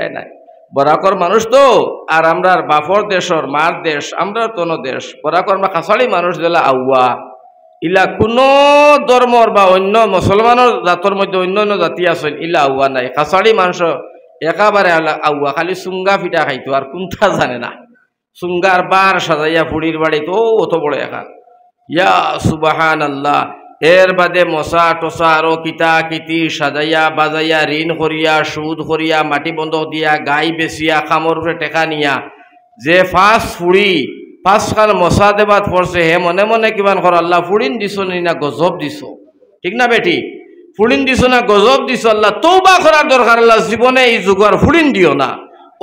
দেখায় নাই বরাকর মানুষ তো আর আমরার বাপর দেশর মার দেশ আমরা তন দেশ বরাকর আমরা কাছাড়ি মানুষ দিলা আউয়া ইলা কোনো ধর্মর বা অন্য মুসলমানের জাতর মধ্যে অন্য অন্য জাতি আছে ইলা আউয়া নাই কাছাড়ি মানুষ একেবারে আউয়া খালি চুঙ্গা ফিটা খাইতো আর কোনটা জানে না চুঙ্গার বার সাজাইয়া ফুড়ির বাড়ি তো অত বড় একা ইয়া সুবহানাল্লাহ এর বাদে মশা টসা আরো কিতা কিতি সাজাইয়া বাজাইয়া ঋণ করিয়া সুদ করিয়া মাটি বন্ধক দিয়া গাই বেচিয়া খামর উপরে টেকা নিয়া যে ফাঁস ফুড়ি পাঁচখান মশা দেবাত পড়ছে হে মনে মনে কিমান কর আল্লাহ ফুড়িন দিছ না গজব দিছ ঠিক না বেটি ফুড়িন দিছ না গজব দিছ আল্লাহ তওবা করার দরকার আল্লাহ জীবনে এই যুগর ফুড়িন দিও না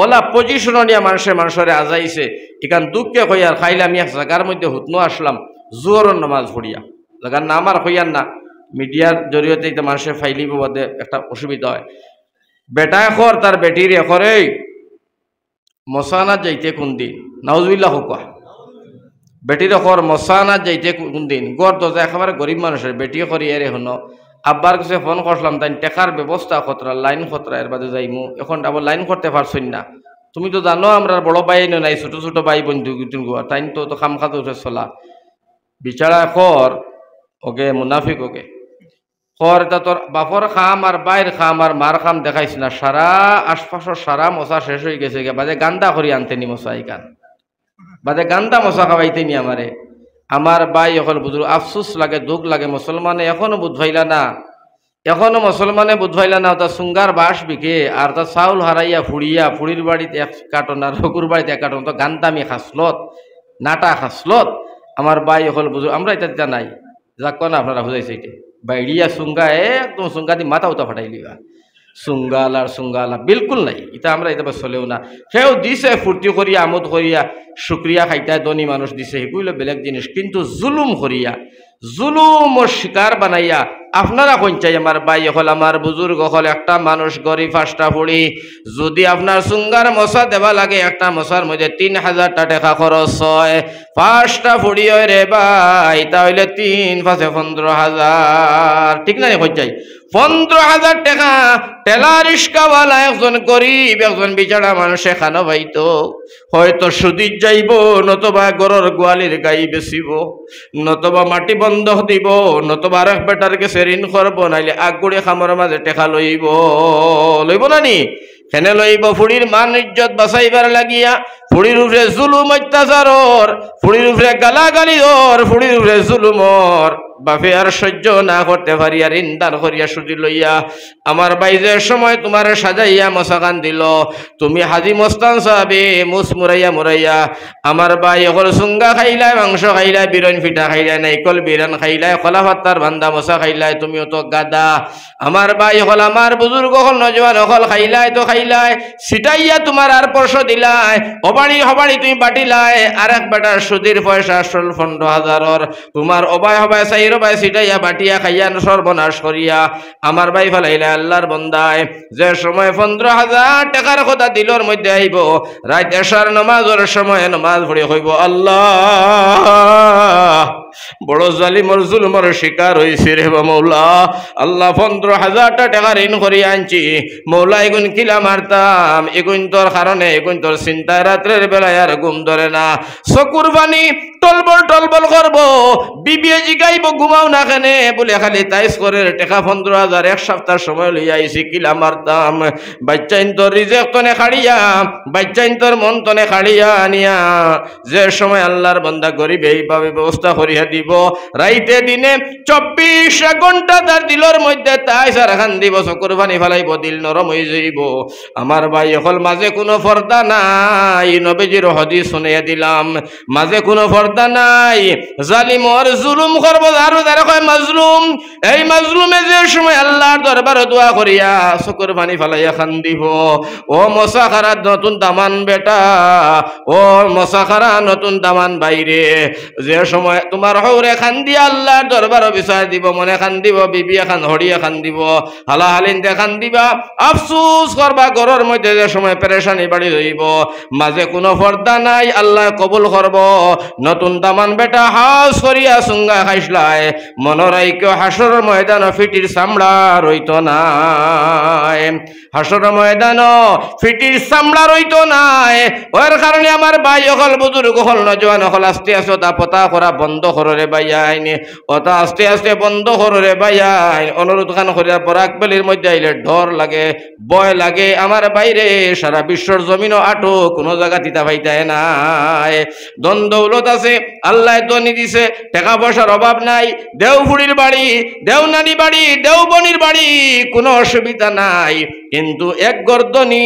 ওলা পজিশন নিয়ে মানুষের আজাইছে এখান দুঃখে কইয়ার খাইলাম এক জায়গার মধ্যে হুতনো আসলাম জোহরের নামাজ পড়িয়া জায়গার নাম আর কইয়ার না মিডিয়ার জরিয়তে মানুষের ফাইলিব বাদে একটা অসুবিধা হয় বেটা এখর তার বেটির এখরে মশানা যাইতে কোন দিন নাউজুবিল্লাহ হুকা বেটির এখর মশানা যাইতে কোন দিন গড় দরজা একেবারে গরিব মানুষের বেটি করি এর এখনো আব্বার কাছে ফোন করলাম তাই টেকার ব্যবস্থা খতরা লাইন খতরা এর বাদে যাইমু এখন আবার লাইন করতে পারছই না তুমি তো জানো আমরা বড় ভাই নাই ছোট ছোট ভাই বন্ধু তাই তো খাম খাতে উঠে চলা বিচারা খর ওকে মুনাফিক ওকে খর এটা তোর বাপর খাম আর বাইর খাম আর মার খাম দেখাইছ না সারা আশপাশের সারা মশা শেষ হয়ে গেছে বাদে গান্দা করি আনতেনি মশা ইকান বাদে গান্দা মশা খাওয়াইতেনি আমারে আমার বাই এখন বুঝলো আফসুস লাগে দুঃখ লাগে মুসলমানে এখনো বুঝাইলা না এখনো মুসলমানে বুঝাইলা না তা সুঙ্গার বাস বিকে আর তা চাউল হারাইয়া ফুড়িয়া ফুড়ির বাড়িতে এক কার্টন আর রকুর বাড়িতে এক কার্টন তো গান্তামি খাসলত নাটা খাসলত আমার বাই এখন বুঝো আমরা এটা জানাই যাক না আপনারা বুঝাইছে এটা বাইড়িয়া সুঙ্গা একদম সুঙ্গা দিয়ে মাথা উতা ফাটাইলিবা সুঙ্গালা বিলকুল নাই এটা আমরা এটা চলেও না সেও দিছে ফুর্তি করিয়া আমোদ করিয়া শুক্রিয়া খাইতা ধনী মানুষ দিছে সেগুলো বেলেগ জিনিস কিন্তু জুলুম করিয়া জুলুমর শিকার বানাইয়া আপনারা কোন চাই আমার ভাই হল আমার বুজুর্গ হল একটা মানুষ গরিব ফাঁসটা পড়ি যদি আপনার সুঙ্গার মশা দেওয়া লাগে একটা মশার মধ্যে ৩,০০০ টাকা খরচ হয় পাঁচটা ফুড়ি হয় রে ভাই তাহলে ৩ পাঁচে ১৫,০০০ ঠিক না কোন চাই ১৫,০০০ টাকা টেলা রিস্কাওয়ালা একজন গরিব একজন বিচারা মানুষে খানো পাইতো হয়তো সুদির যাইব নতবা গরর গোয়ালির গাই বেচিব নতবা মাটি বন্ধক দিব নতবা আর এক বেটার কাছে ঋণ করব নাইলে আগুড়ে খামর মাঝে টেকা লইব না নি হেনে লইব ফুড়ির মান ইজ্জত বাঁচাইবার লাগিয়া ফুড়ির উপরে জুলুম অত্যাচারর ফুড়ির উপরে গালাগালির ফুড়ির উপরে জুলুমর বাপে আর সহ্য না করতে পারি আর ইন্দার করিয়া সুদি লইয়া আমার বাইজের সময় তোমার সাজাইয়া মশাকান দিল তুমি হাজি মস্তান সাহাবে মুস মুরাইয়া আমার বাই এখন সুঙ্গা খাইলাই মাংস খাইলাই বিরন ফিটা খাইলাই নাইকল বিরান খাইলাই খোলা ভাত্তার বান্দা মশা খাইলাই তুমিও তো গাদা আমার বাই হল আমার বুজুর্গ হল নজওয়ান হল খাইলাই তো খাইলাই সিটাইয়া তোমার আর পরশ দিলাই হবাড়ি তুমি বাটিলাই আর এক বেটার সুদির পয়সা ১৫,০০০ তোমার অবায় হবায় চাই ভাই সিটাইয়া বাটিয়া খাইয়া সর্বনাশ করিয়া আমার ভাই ফেলাইলে আল্লাহর বন্দায় যে সময় ১৫,০০০ টাকার কথা দিলর মধ্যে আইব রাত এশার নামাজের সময় নামাজ পড়ে হইব আল্লাহ বড় জালিমর জুলমর শিকার হইছে রে মৌলা আল্লাহ ১৫,০০০ টাকা ঋণ করিয়া আনছি মৌলা এগুন কিলা মারতাম এগুন তোর কারণে এগুন তোর চিন্তায় রাত্রের বেলায় আর ঘুম ধরে না চকুর পানি টলবল করব বিবিয়ে জিগাইব ঘুমাও না কেনে বলে খালি তাইস করে টাকা ১৫,০০০ এক সপ্তাহ সময় লইয়া আইছি কিলা মারতাম বাচ্চাইন তোর রিজেক তনে খাড়িয়া বাচ্চাইন তোর মন তনে খাড়িয়া আনিয়া যে সময় আল্লাহর বান্দা গরিব এইভাবে ব্যবস্থা করিয়া দিব রাইতে দিনে ২৪ ঘন্টা তার দিলর মধ্যে তাইস আর খান দিব চকুর পানি ফেলাইব দিল নরম হয়ে যাইব আমার ভাই হল মাঝে কোনো পর্দা নাই নবীজির হাদিস শুনিয়ে দিলাম মাঝে কোনো পর্দা নাই জালিমর জুলুম করব আর যারা কয় মাজলুম এই মাজলুমে যে সময় আল্লাহর দরবারে দোয়া করিয়া চকুর পানি ফেলাইয়া খান দিব ও মশাখারা নতুন দামান বেটা ও মশাখারা নতুন দামান বাইরে যে সময় তোমার হৌরে খান দিয়া আল্লাহর দরবারে বিচার দিব মনে খান দিব বিবি খান হড়িয়া খান দিব হালাহালিন দেখান দিবা আফসুস করবা ঘরের মধ্যে যে সময় পেরেশানি বাড়ি হইব মাঝে কোনো পর্দা নাই আল্লাহ কবুল করব নতুন দামান বেটা হাস করিয়া সুঙ্গা খাইসলায় মনোরাইক্য হাসর ময়দান ফিটির চামড়া রইত নাই হাসর ময়দান ফিটির চামড়া রইত নাই ওর কারণে আমার ভাই অকল বুজুর্গ হল নজওয়ান হল আস্তে আস্তে তা পতা করা বন্ধ কররে বাইয়াইন ওটা আস্তে আস্তে বন্ধ কররে বাইয়াইন অনুরোধ খান করিয়া পরাক বেলির মধ্যে আইলে ডর লাগে ভয় লাগে আমার বাইরে সারা বিশ্বর জমিনও আটো কোনো জায়গা তিতা পাইতায় নাই দন দৌলত আছে আল্লাহ দনি দিছে টাকা পয়সার অভাব নাই দেওফুড়ির বাড়ি দেওনানি বাড়ি দেওবনির বাড়ি কোনো অসুবিধা নাই কিন্তু এক গর্দনি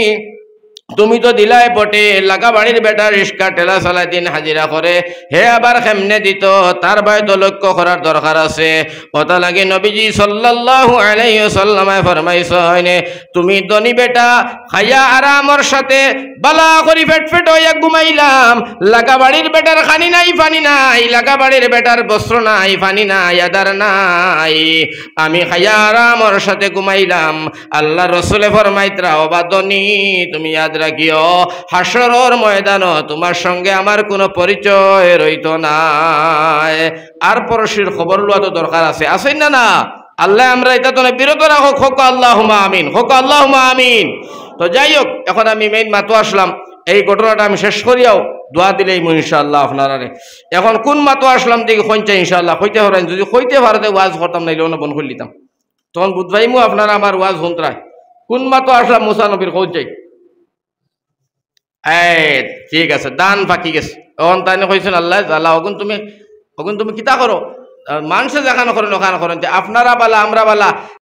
তুমি তো দিলাই পটে লাগা বাড়ির বেটা রিস্কা টেলা চালাই দিন হাজিরা করে হে আবার কেমনে দিত তার ভাই তো লক্ষ্য করার দরকার আছে কথা লাগে নবীজি সাল্লাল্লাহু আলাইহি ওয়াসাল্লামে ফরমাইছেন তুমি ধনী বেটা খায়া আরামর সাথে বালা করি ফেট হইয়া ঘুমাইলাম লাগা বাড়ির বেটার খানি নাই পানি নাই লাগা বাড়ির বেটার বস্ত্র নাই পানি নাই আদার নাই আমি খায়া আরামর সাথে ঘুমাইলাম আল্লাহ রাসূলে ফরমাইতরা ও বাদনী তুমি রাখিও হাসরের ময়দান তোমার সঙ্গে আমার কোনো পরিচয় রইতো না আর পরশির খবর লওয়া তো দরকার আছে আছেন না না আল্লাহ আমরা এটা তো বিরত রাখো হোক আল্লাহুম্মা আমিন হোক আল্লাহুম্মা আমিন তো যাই হোক এখন আমি মেইন মাতো আসলাম এই ঘটনাটা আমি শেষ করিয়াও দোয়া দিলেই ইনশাআল্লাহ আপনারা এখন কোন মাতো আসলাম দেখি কইতে ইনশাআল্লাহ কইতে পারেন যদি কইতে পারতে ওয়াজ করতাম নাইলে অন্য বন করে দিতাম তখন বুঝবাইমু আপনারা আমার ওয়াজ শুনতরায় কোন মাতো আসলাম মুসা নবীর কইতে ঠিক আছে দান ফাঁকি গেছে তখন তাই কইছেন আল্লাহ জালা অগুন তুমি কিতা করো মানুষে যেখানে করেন ওখানে করেন আপনারা বালা আমরা বালা